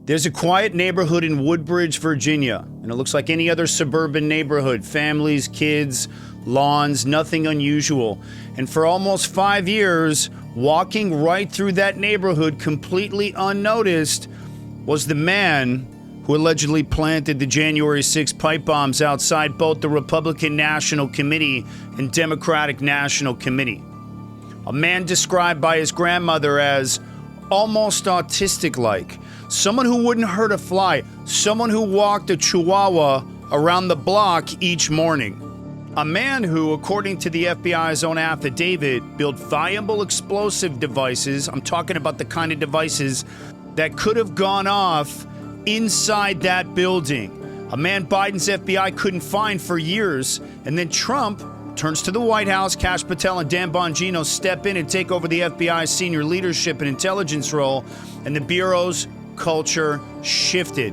There's a quiet neighborhood in Woodbridge, Virginia, and it looks like any other suburban neighborhood. Families, kids, lawns, nothing unusual. And for almost 5 years, walking right through that neighborhood completely unnoticed was the man who allegedly planted the January 6 pipe bombs outside both the Republican National Committee and Democratic National Committee. A man described by his grandmother as almost autistic-like. Someone who wouldn't hurt a fly. Someone who walked a chihuahua around the block each morning. A man who, according to the FBI's own affidavit, built viable explosive devices. I'm talking about the kind of devices that could have gone off inside that building. A man Biden's FBI couldn't find for years. And then Trump turns to the White House. Kash Patel and Dan Bongino step in and take over the FBI's senior leadership and intelligence role. And the Bureau's culture shifted.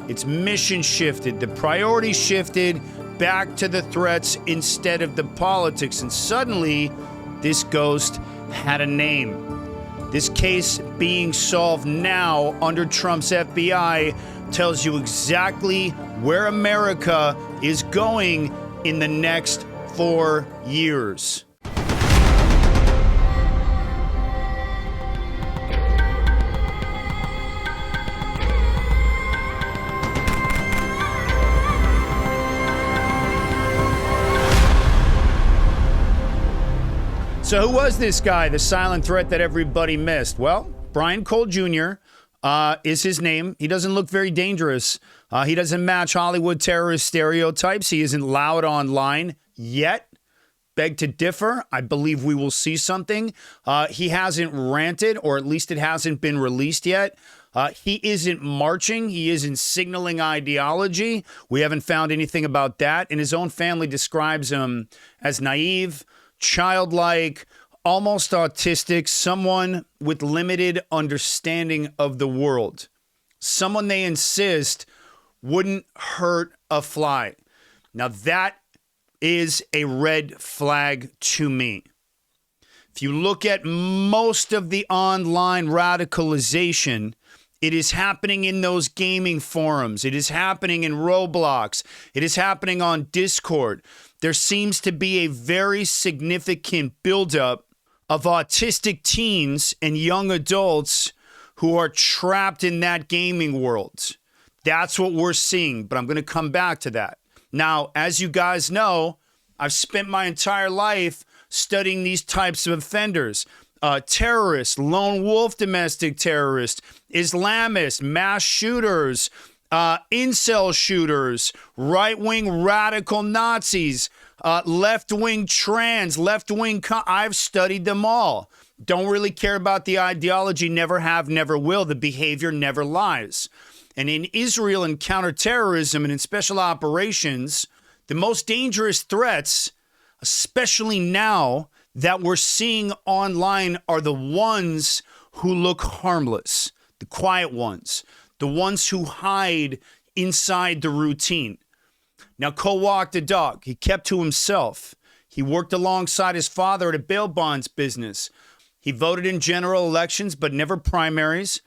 Its mission shifted. The priority shifted back to the threats instead of the politics. And suddenly, this ghost had a name. This case being solved now under Trump's FBI tells you exactly where America is going in the next 4 years. So who was this guy, the silent threat that everybody missed? Well, Brian Cole Jr. Is his name. He doesn't look very dangerous. He doesn't match Hollywood terrorist stereotypes. He isn't loud online yet. Beg to differ. I believe we will see something. He hasn't ranted, or at least it hasn't been released yet. He isn't marching. He isn't signaling ideology. We haven't found anything about that. And his own family describes him as naive, childlike, almost autistic, someone with limited understanding of the world. Someone they insist wouldn't hurt a fly. Now that is a red flag to me. If you look at most of the online radicalization, it is happening in those gaming forums. It is happening in Roblox. It is happening on Discord. There seems to be a very significant buildup of autistic teens and young adults who are trapped in that gaming world. That's what we're seeing, but I'm going to come back to that. Now, as you guys know, I've spent my entire life studying these types of offenders. Terrorists, lone wolf domestic terrorists, Islamists, mass shooters, incel shooters, right-wing radical Nazis, left-wing trans, left-wing... I've studied them all. Don't really care about the ideology, never have, never will. The behavior never lies. And in Israel and counterterrorism and in special operations, the most dangerous threats, especially now that we're seeing online, are the ones who look harmless, the quiet ones, the ones who hide inside the routine. Now, Cole walked a dog. He kept to himself. He worked alongside his father at a bail bonds business. He voted in general elections, but never primaries.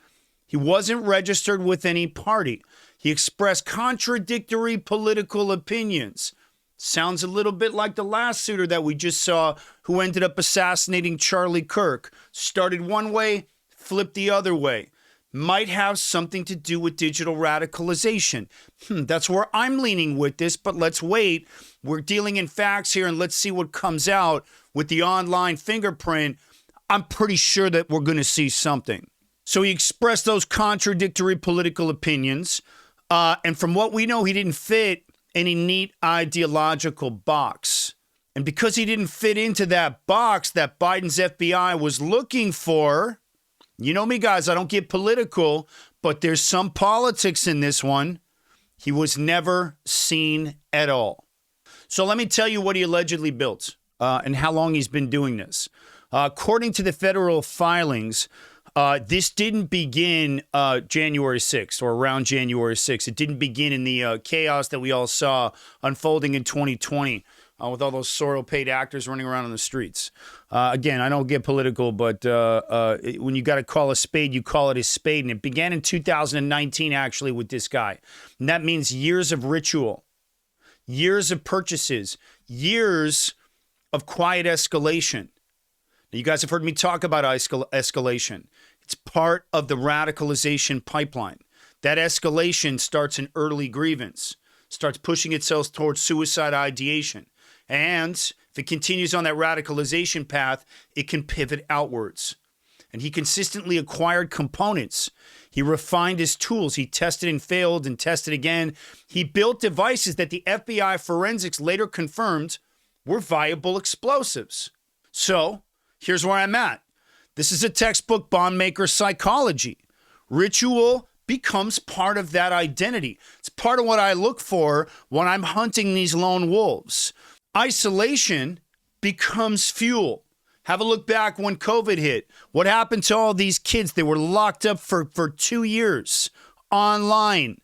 He wasn't registered with any party. He expressed contradictory political opinions. Sounds a little bit like the last shooter that we just saw who ended up assassinating Charlie Kirk. Started one way, flipped the other way. Might have something to do with digital radicalization. That's where I'm leaning with this, but let's wait. We're dealing in facts here, and let's see what comes out with the online fingerprint. I'm pretty sure that we're going to see something. So he expressed those contradictory political opinions, and from what we know, he didn't fit any neat ideological box. And because he didn't fit into that box that Biden's FBI was looking for, you know me, guys, I don't get political, but there's some politics in this one. He was never seen at all. So let me tell you what he allegedly built and how long he's been doing this. According to the federal filings, this didn't begin January 6th or around January 6th. It didn't begin in the chaos that we all saw unfolding in 2020. with all those Soros-paid actors running around on the streets. Again, I don't get political, but when you got to call a spade, you call it a spade. And it began in 2019, actually, with this guy. And that means years of ritual, years of purchases, years of quiet escalation. Now, you guys have heard me talk about escalation. It's part of the radicalization pipeline. That escalation starts an early grievance, starts pushing itself towards suicide ideation. And if it continues on that radicalization path, it can pivot outwards. And he consistently acquired components. He refined his tools. He tested and failed and tested again. He built devices that the FBI forensics later confirmed were viable explosives. So here's where I'm at. This is a textbook bondmaker psychology. Ritual becomes part of that identity. It's part of what I look for when I'm hunting these lone wolves. Isolation becomes fuel. Have a look back when COVID hit. What happened to all these kids? They were locked up for 2 years online.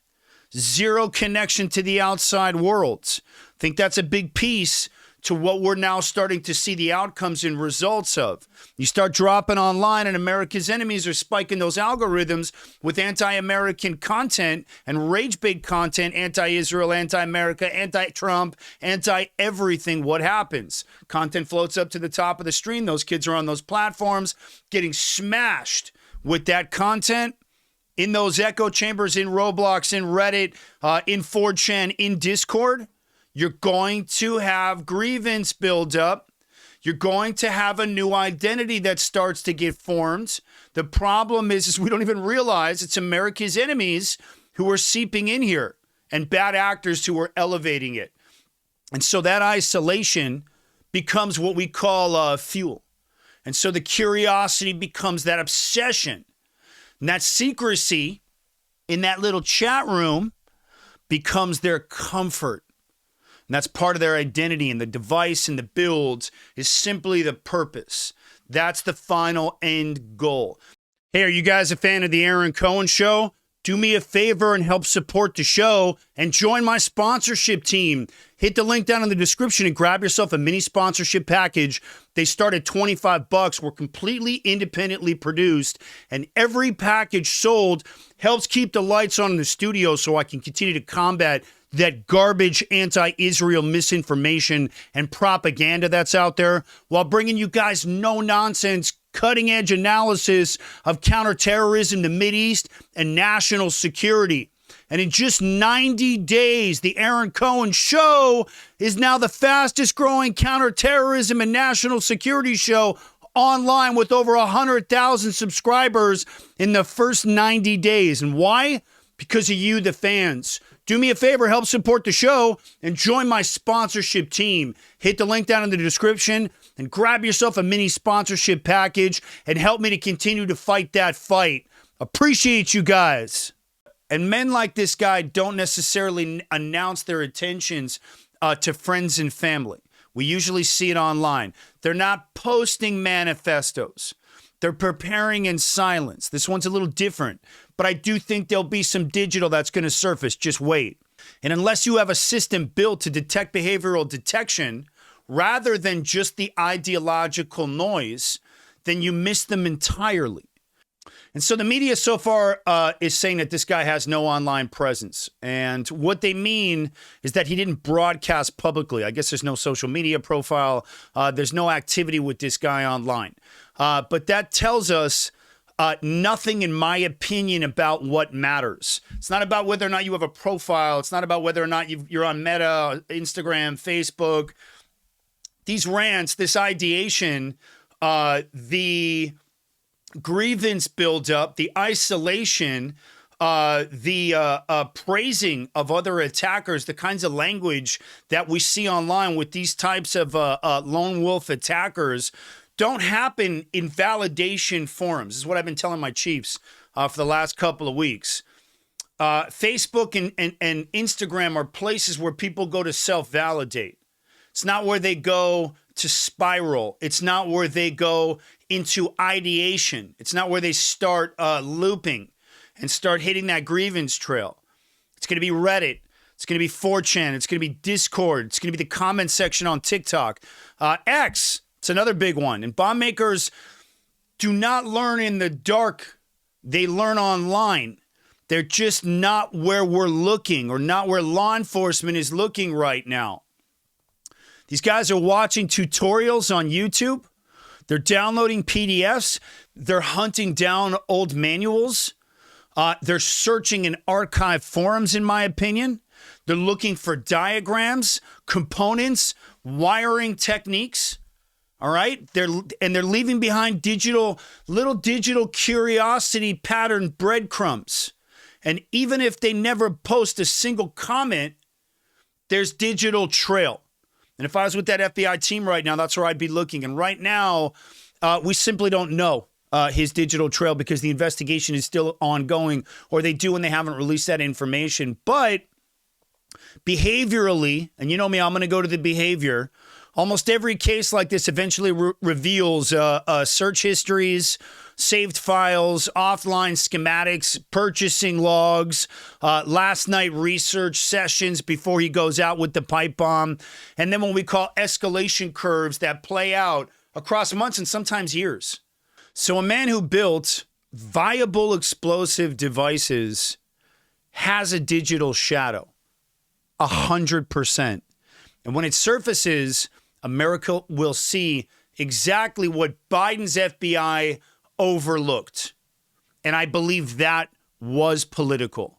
Zero connection to the outside world. I think that's a big piece to what we're now starting to see the outcomes and results of. You start dropping online and America's enemies are spiking those algorithms with anti-American content and rage-bait content, anti-Israel, anti-America, anti-Trump, anti-everything. What happens? Content floats up to the top of the stream. Those kids are on those platforms getting smashed with that content in those echo chambers, in Roblox, in Reddit, in 4chan, in Discord. You're going to have grievance build up. You're going to have a new identity that starts to get formed. The problem is we don't even realize it's America's enemies who are seeping in here and bad actors who are elevating it. And so that isolation becomes what we call fuel. And so the curiosity becomes that obsession. And that secrecy in that little chat room becomes their comfort. And that's part of their identity, and the device and the builds is simply the purpose. That's the final end goal. Hey, are you guys a fan of the Aaron Cohen Show? Do me a favor and help support the show and join my sponsorship team. Hit the link down in the description and grab yourself a mini sponsorship package. They start at $25. We're completely independently produced, and every package sold helps keep the lights on in the studio so I can continue to combat that garbage anti-Israel misinformation and propaganda that's out there, while bringing you guys no-nonsense, cutting-edge analysis of counterterrorism, the Mideast, and national security. And in just 90 days, the Aaron Cohen Show is now the fastest-growing counterterrorism and national security show online with over 100,000 subscribers in the first 90 days. And why? Because of you, the fans. Do me a favor, help support the show and join my sponsorship team. Hit the link down in the description and grab yourself a mini sponsorship package and help me to continue to fight that fight. Appreciate you guys. And men like this guy don't necessarily announce their intentions to friends and family. We usually see it online. They're not posting manifestos. They're preparing in silence. This one's a little different, but I do think there'll be some digital that's going to surface. Just wait. And unless you have a system built to detect behavioral detection rather than just the ideological noise, then you miss them entirely. And so the media so far is saying that this guy has no online presence. And what they mean is that he didn't broadcast publicly. I guess there's no social media profile. There's no activity with this guy online. But that tells us nothing, in my opinion, about what matters. It's not about whether or not you have a profile. It's not about whether or not you're on Meta, Instagram, Facebook. These rants, this ideation, the grievance buildup, the isolation, the praising of other attackers, the kinds of language that we see online with these types of lone wolf attackers don't happen in validation forums. This is what I've been telling my chiefs for the last couple of weeks. Facebook and Instagram are places where people go to self-validate. It's not where they go to spiral. It's not where they go into ideation. It's not where they start looping and start hitting that grievance trail. It's going to be Reddit. It's going to be 4chan. It's going to be Discord. It's going to be the comment section on TikTok. X, it's another big one. And bomb makers do not learn in the dark. They learn online. They're just not where we're looking, or not where law enforcement is looking right now. These guys are watching tutorials on YouTube. They're downloading PDFs. They're hunting down old manuals. They're searching in archive forums, in my opinion. They're looking for diagrams, components, wiring techniques. All right? They're leaving behind little digital curiosity pattern breadcrumbs. And even if they never post a single comment, there's digital trail. And if I was with that FBI team right now, that's where I'd be looking. And right now, we simply don't know his digital trail because the investigation is still ongoing, or they do and they haven't released that information. But behaviorally, and you know me, I'm going to go to the behavior. Almost every case like this eventually reveals search histories, saved files, offline schematics, purchasing logs, last night research sessions before he goes out with the pipe bomb, and then what we call escalation curves that play out across months and sometimes years. So a man who built viable explosive devices has a digital shadow, 100%. And when it surfaces, America will see exactly what Biden's FBI overlooked. And I believe that was political.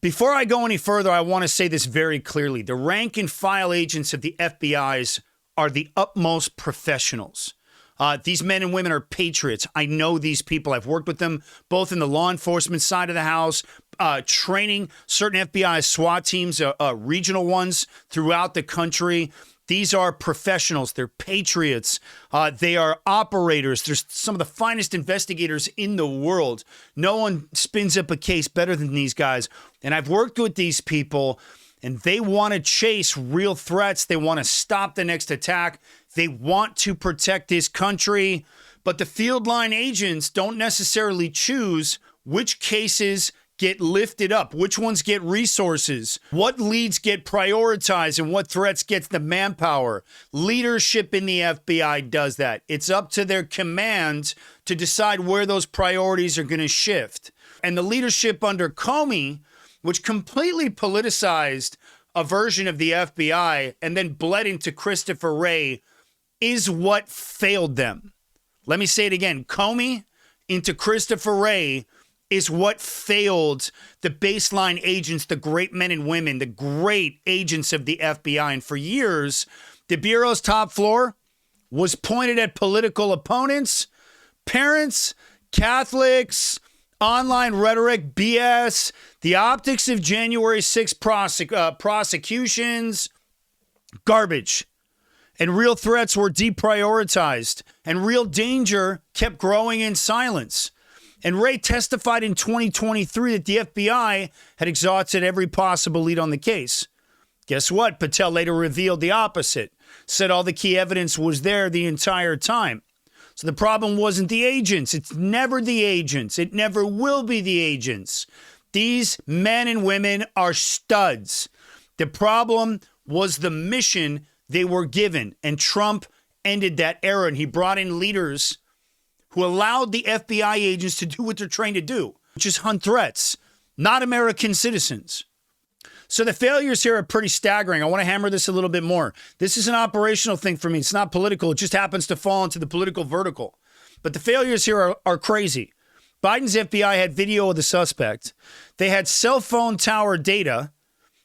Before I go any further, I want to say this very clearly. The rank and file agents of the FBI's are the utmost professionals. These men and women are patriots. I know these people. I've worked with them both in the law enforcement side of the house, training certain FBI SWAT teams, regional ones throughout the country. These are professionals. They're patriots. They are operators. They're some of the finest investigators in the world. No one spins up a case better than these guys. And I've worked with these people, and they want to chase real threats. They want to stop the next attack. They want to protect this country. But the field line agents don't necessarily choose which cases get lifted up, which ones get resources, what leads get prioritized, and what threats get the manpower. Leadership in the FBI does that. It's up to their command to decide where those priorities are going to shift. And the leadership under Comey, which completely politicized a version of the FBI and then bled into Christopher Wray, is what failed them. Let me say it again. Comey into Christopher Wray is what failed the baseline agents, the great men and women, the great agents of the FBI. And for years, the Bureau's top floor was pointed at political opponents, parents, Catholics, online rhetoric, BS, the optics of January 6th prosecutions, garbage. And real threats were deprioritized, and real danger kept growing in silence. And Wray testified in 2023 that the FBI had exhausted every possible lead on the case. Guess what? Patel later revealed the opposite, said all the key evidence was there the entire time. So the problem wasn't the agents. It's never the agents. It never will be the agents. These men and women are studs. The problem was the mission they were given. And Trump ended that era, and he brought in leaders who allowed the FBI agents to do what they're trained to do, which is hunt threats, not American citizens. So the failures here are pretty staggering. I want to hammer this a little bit more. This is an operational thing for me. It's not political. It just happens to fall into the political vertical. But the failures here are crazy. Biden's FBI had video of the suspect. They had cell phone tower data.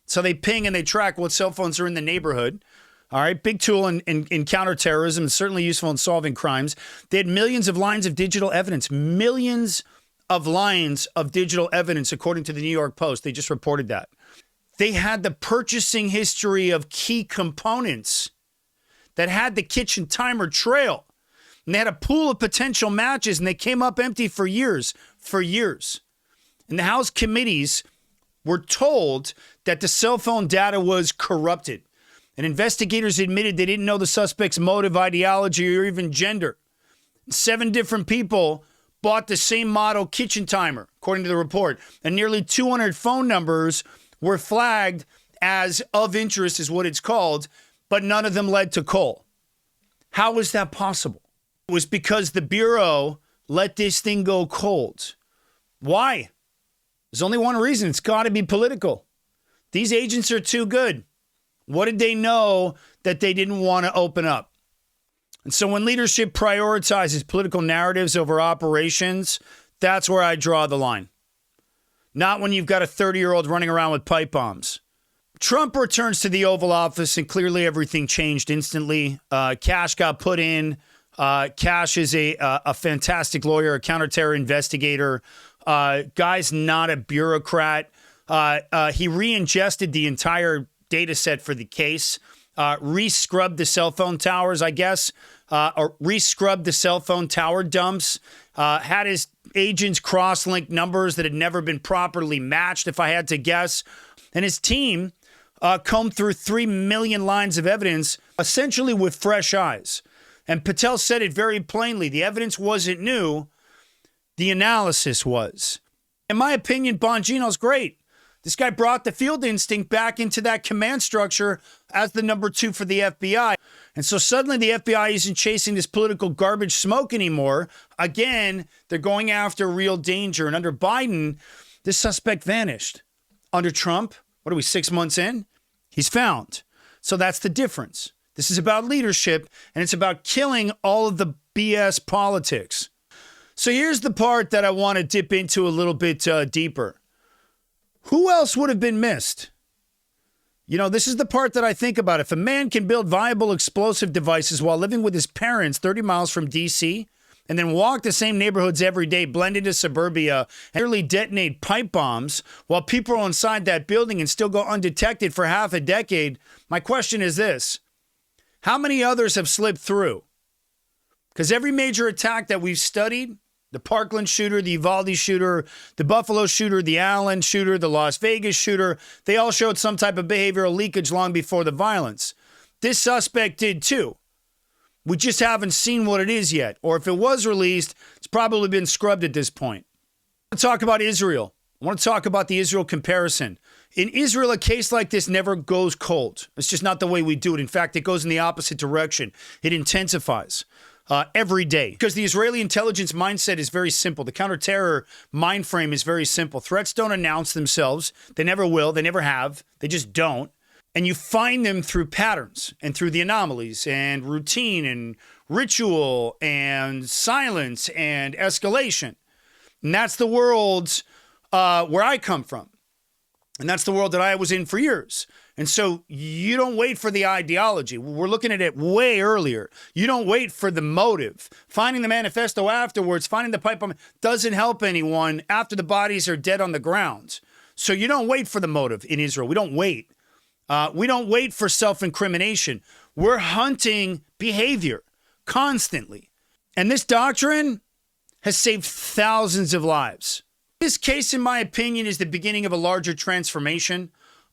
So they ping and they track what cell phones are in the neighborhood. All right, big tool in counterterrorism, and certainly useful in solving crimes. They had millions of lines of digital evidence, millions of lines of digital evidence, according to the New York Post. They just reported that. They had the purchasing history of key components that had the kitchen timer trail. And they had a pool of potential matches, and they came up empty for years. And the House committees were told that the cell phone data was corrupted. And investigators admitted they didn't know the suspect's motive, ideology, or even gender. 7 different people bought the same model kitchen timer, according to the report. And nearly 200 phone numbers were flagged as of interest is what it's called, but none of them led to coal. How is that possible? It was because the Bureau let this thing go cold. Why? There's only one reason. It's got to be political. These agents are too good. What did they know that they didn't want to open up? And so when leadership prioritizes political narratives over operations, that's where I draw the line. Not when you've got a 30-year-old running around with pipe bombs. Trump returns to the Oval Office, and clearly everything changed instantly. Cash got put in. Cash is a fantastic lawyer, a counterterror investigator. Guy's not a bureaucrat. He re-ingested the entire data set for the case, re-scrubbed the cell phone towers, I guess, or re-scrubbed the cell phone tower dumps, had his agents cross-link numbers that had never been properly matched, if I had to guess. And his team combed through 3 million lines of evidence, essentially with fresh eyes. And Patel said it very plainly. The evidence wasn't new. The analysis was. In my opinion, Bongino's great. This guy brought the field instinct back into that command structure as the number 2 for the FBI. And so suddenly the FBI isn't chasing this political garbage smoke anymore. Again, they're going after real danger. And under Biden, this suspect vanished. Under Trump, what are we, 6 months in? He's found. So that's the difference. This is about leadership, and it's about killing all of the BS politics. So here's the part that I want to dip into a little bit deeper. Who else would have been missed? You know, this is the part that I think about. If a man can build viable explosive devices while living with his parents 30 miles from D.C., and then walk the same neighborhoods every day, blend into suburbia, and nearly detonate pipe bombs while people are inside that building and still go undetected for half a decade, my question is this. How many others have slipped through? Because every major attack that we've studied, the Parkland shooter, the Uvalde shooter, the Buffalo shooter, the Allen shooter, the Las Vegas shooter, they all showed some type of behavioral leakage long before the violence. This suspect did too. We just haven't seen what it is yet. Or if it was released, it's probably been scrubbed at this point. I want to talk about Israel. I want to talk about the Israel comparison. In Israel, a case like this never goes cold. It's just not the way we do it. In fact, it goes in the opposite direction. It intensifies every day because the Israeli intelligence mindset is very simple. The counterterror mind frame is very simple. Threats don't announce themselves. They never will. They never have. They just don't. And you find them through patterns and through the anomalies and routine and ritual and silence and escalation. And that's the world where I come from. And that's the world that I was in for years. And so you don't wait for the ideology. We're looking at it way earlier. You don't wait for the motive. Finding the manifesto afterwards, finding the pipe bomb doesn't help anyone after the bodies are dead on the ground. So you don't wait for the motive in Israel. We don't wait. We don't wait for self-incrimination. We're hunting behavior constantly. And this doctrine has saved thousands of lives. This case, in my opinion, is the beginning of a larger transformation.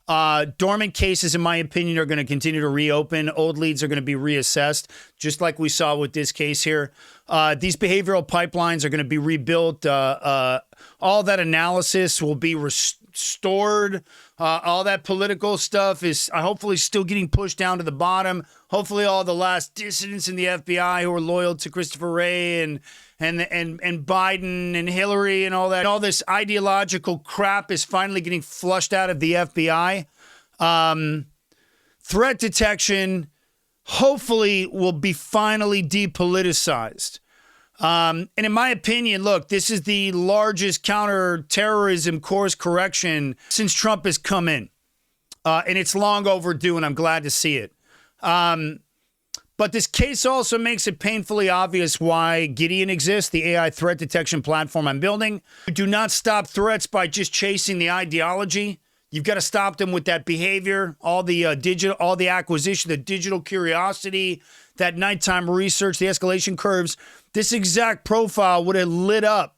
Dormant cases, in my opinion, are going to continue to reopen. Old leads are going to be reassessed, just like we saw with this case here. These behavioral pipelines are going to be rebuilt. All that analysis will be restored. All that political stuff is hopefully still getting pushed down to the bottom. Hopefully all the last dissidents in the FBI who are loyal to Christopher Wray and Biden and Hillary and all that, all this ideological crap is finally getting flushed out of the FBI. Threat detection hopefully will be finally depoliticized. And in my opinion, look, this is the largest counterterrorism course correction since Trump has come in. And it's long overdue, and I'm glad to see it. But this case also makes it painfully obvious why Gideon exists, the AI threat detection platform I'm building. You do not stop threats by just chasing the ideology. You've got to stop them with that behavior, all the digital, all the acquisition, the digital curiosity, that nighttime research, the escalation curves. This exact profile would have lit up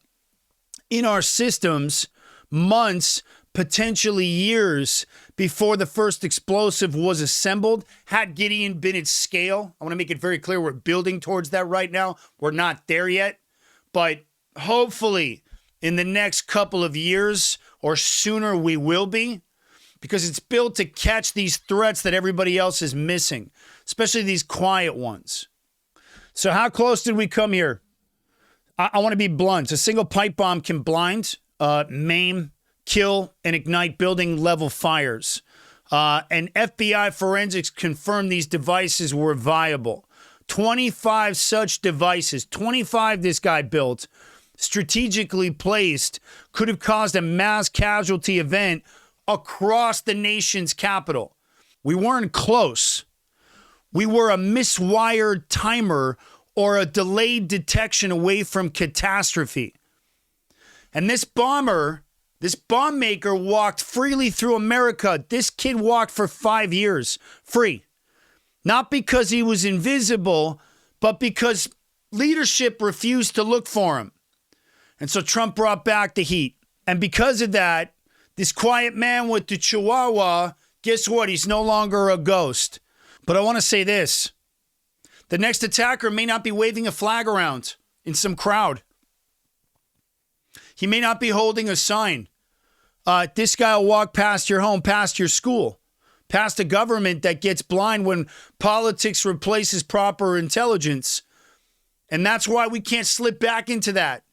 in our systems months, potentially years before the first explosive was assembled. Had Gideon been at scale, I want to make it very clear we're building towards that right now. We're not there yet, but hopefully in the next couple of years or sooner we will be. because it's built to catch these threats that everybody else is missing, especially these quiet ones. So how close did we come here? I want to be blunt. A single pipe bomb can blind, maim, kill, and ignite building-level fires. And FBI forensics confirmed these devices were viable. 25 such devices, 25 this guy built, strategically placed, could have caused a mass casualty event across the nation's capital. We weren't close. We were a miswired timer or a delayed detection away from catastrophe. And this bomb maker walked freely through America. This kid walked for 5 years free. Not because he was invisible, but because leadership refused to look for him. And so Trump brought back the heat. And because of that, this quiet man with the chihuahua, guess what? He's no longer a ghost. But I want to say this. The next attacker may not be waving a flag around in some crowd. He may not be holding a sign. This guy will walk past your home, past your school, past a government that gets blind when politics replaces proper intelligence. And that's why we can't slip back into that.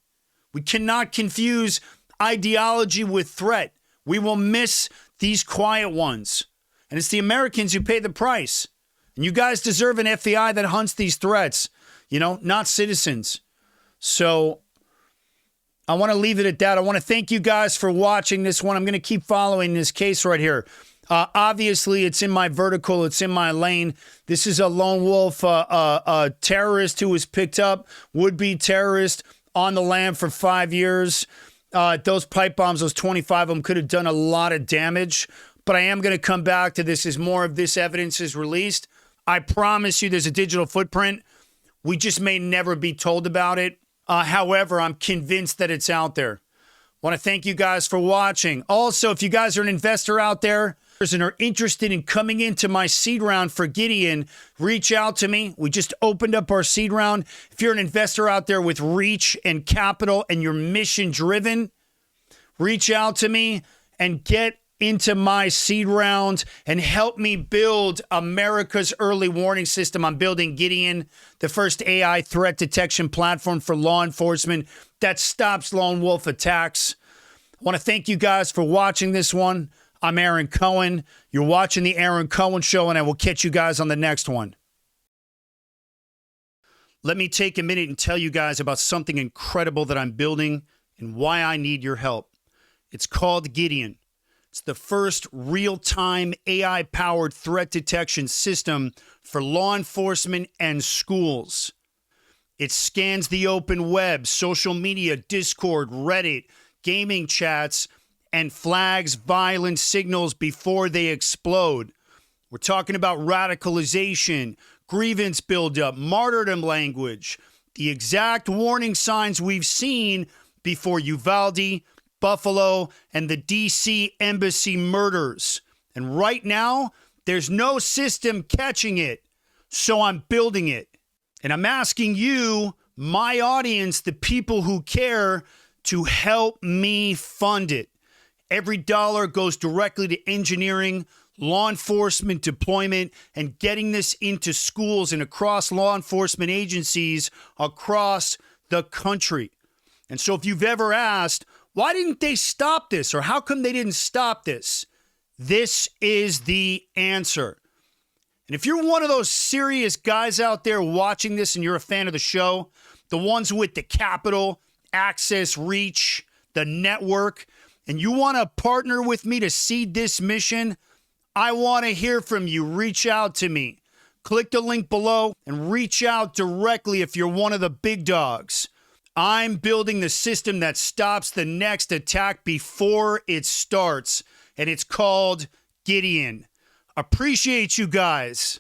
We cannot confuse ideology with threat. We will miss these quiet ones. And it's the Americans who pay the price. And you guys deserve an FBI that hunts these threats, not citizens. So I want to leave it at that. I want to thank you guys for watching this one. I'm going to keep following this case right here. Obviously, it's in my vertical. It's in my lane. This is a lone wolf terrorist who was picked up, would-be terrorist on the lam for 5 years. Those pipe bombs, those 25 of them, could have done a lot of damage. But I am going to come back to this as more of this evidence is released. I promise you there's a digital footprint. We just may never be told about it. However, I'm convinced that it's out there. I want to thank you guys for watching. Also, if you guys are an investor out there and are interested in coming into my seed round for Gideon, reach out to me. We just opened up our seed round. If you're an investor out there with reach and capital and you're mission driven, reach out to me and get into my seed round and help me build America's early warning system. I'm building Gideon, the first AI threat detection platform for law enforcement that stops lone wolf attacks. I want to thank you guys for watching this one. I'm Aaron Cohen. You're watching The Aaron Cohen Show, and I will catch you guys on the next one. Let me take a minute and tell you guys about something incredible that I'm building and why I need your help. It's called Gideon. It's the first real-time AI-powered threat detection system for law enforcement and schools. It scans the open web, social media, Discord, Reddit, gaming chats, and flags violent signals before they explode. We're talking about radicalization, grievance buildup, martyrdom language, the exact warning signs we've seen before Uvalde, Buffalo, and the D.C. embassy murders. And right now, there's no system catching it. So I'm building it. And I'm asking you, my audience, the people who care, to help me fund it. Every dollar goes directly to engineering, law enforcement deployment, and getting this into schools and across law enforcement agencies across the country. And so if you've ever asked, why didn't they stop this? Or how come they didn't stop this? This is the answer. And if you're one of those serious guys out there watching this and you're a fan of the show, the ones with the capital, access, reach, the network, and you want to partner with me to seed this mission, I want to hear from you. Reach out to me. Click the link below and reach out directly if you're one of the big dogs. I'm building the system that stops the next attack before it starts, and it's called Gideon. Appreciate you guys.